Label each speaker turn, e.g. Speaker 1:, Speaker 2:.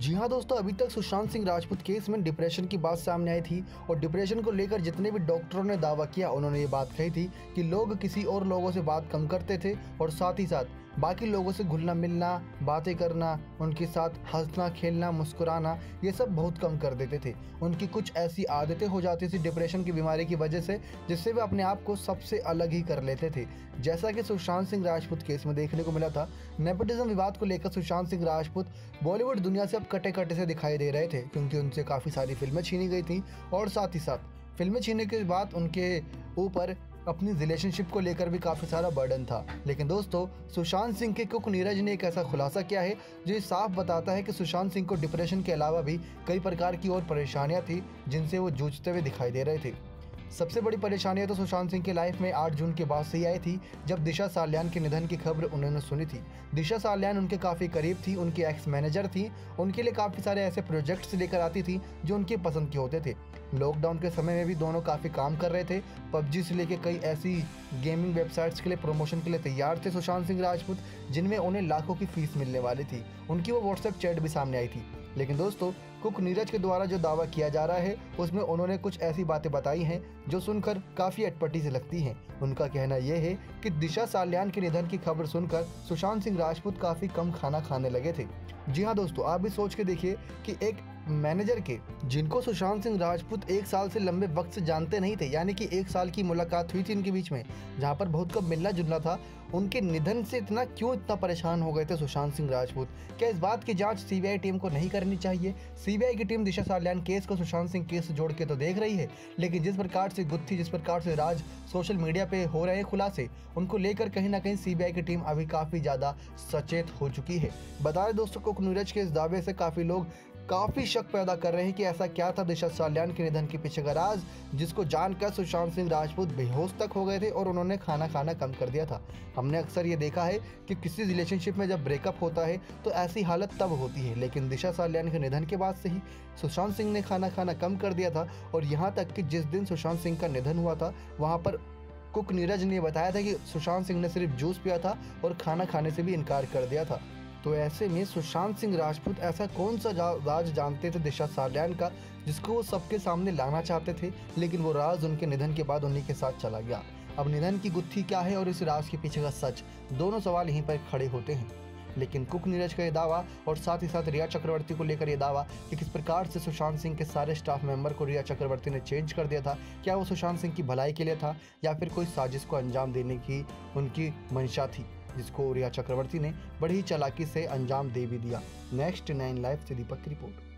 Speaker 1: जी हाँ दोस्तों, अभी तक सुशांत सिंह राजपूत केस में डिप्रेशन की बात सामने आई थी और डिप्रेशन को लेकर जितने भी डॉक्टरों ने दावा किया उन्होंने ये बात कही थी कि लोग किसी और लोगों से बात कम करते थे और साथ ही साथ बाकी लोगों से घुलना मिलना, बातें करना, उनके साथ हंसना खेलना मुस्कुराना, ये सब बहुत कम कर देते थे। उनकी कुछ ऐसी आदतें हो जाती थी डिप्रेशन की बीमारी की वजह से जिससे वे अपने आप को सबसे अलग ही कर लेते थे। जैसा कि सुशांत सिंह राजपूत केस में देखने को मिला था, नेपोटिज्म विवाद को लेकर सुशांत सिंह राजपूत बॉलीवुड दुनिया से अब कटे कटे से दिखाई दे रहे थे क्योंकि उनसे काफ़ी सारी फिल्में छीनी गई थी और साथ ही साथ फिल्में छीनने के बाद उनके ऊपर अपनी रिलेशनशिप को लेकर भी काफ़ी सारा बर्डन था। लेकिन दोस्तों, सुशांत सिंह के कुक नीरज ने एक ऐसा खुलासा किया है जो ये साफ बताता है कि सुशांत सिंह को डिप्रेशन के अलावा भी कई प्रकार की और परेशानियां थी जिनसे वो जूझते हुए दिखाई दे रहे थे। सबसे बड़ी परेशानियां तो सुशांत सिंह की लाइफ में 8 जून के बाद से ही आई थी जब दिशा साल्यान के निधन की खबर उन्होंने सुनी थी। दिशा साल्यान उनके काफ़ी करीब थी, उनकी एक्स मैनेजर थी, उनके लिए काफ़ी सारे ऐसे प्रोजेक्ट्स लेकर आती थी जो उनकी पसंद के होते थे। लॉकडाउन के समय में भी दोनों काफ़ी काम कर रहे थे। पबजी से लेकर कई ऐसी गेमिंग वेबसाइट्स के लिए प्रमोशन के लिए तैयार थे सुशांत सिंह राजपूत, जिनमें उन्हें लाखों की फीस मिलने वाली थी। उनकी वो व्हाट्सएप चैट भी सामने आई थी। लेकिन दोस्तों, कुक नीरज के द्वारा जो दावा किया जा रहा है उसमें उन्होंने कुछ ऐसी बातें बताई हैं जो सुनकर काफ़ी अटपटी से लगती हैं। उनका कहना यह है कि दिशा साल्यान के निधन की खबर सुनकर सुशांत सिंह राजपूत काफ़ी कम खाना खाने लगे थे। जी हाँ दोस्तों, आप भी सोच के देखिए कि एक मैनेजर के जिनको सुशांत सिंह राजपूत 1 साल से लंबे वक्त से जानते नहीं थे, यानी कि 1 साल की मुलाकात हुई थी इनके बीच में जहाँ पर बहुत कम मिलना जुलना था, उनके निधन से इतना परेशान हो गए थे सुशांत सिंह राजपूत। क्या इस बात की जांच सीबीआई टीम को नहीं करनी चाहिए? सीबीआई की टीम दिशा साल्यान केस को सुशांत सिंह केस से जोड़ के तो देख रही है, लेकिन जिस प्रकार से गुत्थी, जिस प्रकार से राज सोशल मीडिया पे हो रहे हैं खुलासे, उनको लेकर कहीं ना कहीं सीबीआई की टीम अभी काफ़ी ज़्यादा सचेत हो चुकी है। बता दें दोस्तों, कुक नीरज के इस दावे से काफ़ी लोग काफ़ी शक पैदा कर रहे हैं कि ऐसा क्या था दिशा साल्यान के निधन के पीछे का राज, जिसको जानकर सुशांत सिंह राजपूत बेहोश तक हो गए थे और उन्होंने खाना खाना कम कर दिया था। हमने अक्सर ये देखा है कि किसी रिलेशनशिप में जब ब्रेकअप होता है तो ऐसी हालत तब होती है, लेकिन दिशा साल्यान के निधन के बाद से ही सुशांत सिंह ने खाना खाना कम कर दिया था। और यहाँ तक कि जिस दिन सुशांत सिंह का निधन हुआ था वहाँ पर कुक नीरज ने बताया था कि सुशांत सिंह ने सिर्फ जूस पिया था और खाना खाने से भी इनकार कर दिया था। तो ऐसे में सुशांत सिंह राजपूत ऐसा कौन सा राज जानते थे दिशा साल्यान का जिसको वो सबके सामने लाना चाहते थे, लेकिन वो राज उनके निधन के बाद उन्हीं के साथ चला गया। अब निधन की गुत्थी क्या है और इस राज के पीछे का सच, दोनों सवाल यहीं पर खड़े होते हैं। लेकिन कुक नीरज का ये दावा और साथ ही साथ रिया चक्रवर्ती को लेकर ये दावा कि किस प्रकार से सुशांत सिंह के सारे स्टाफ मेंबर को रिया चक्रवर्ती ने चेंज कर दिया था, क्या वो सुशांत सिंह की भलाई के लिए था या फिर कोई साजिश को अंजाम देने की उनकी मंशा थी, जिसको रिया चक्रवर्ती ने बड़ी ही चालाकी से अंजाम दे भी दिया। नेक्स्ट 9 लाइव से दीपक की रिपोर्ट।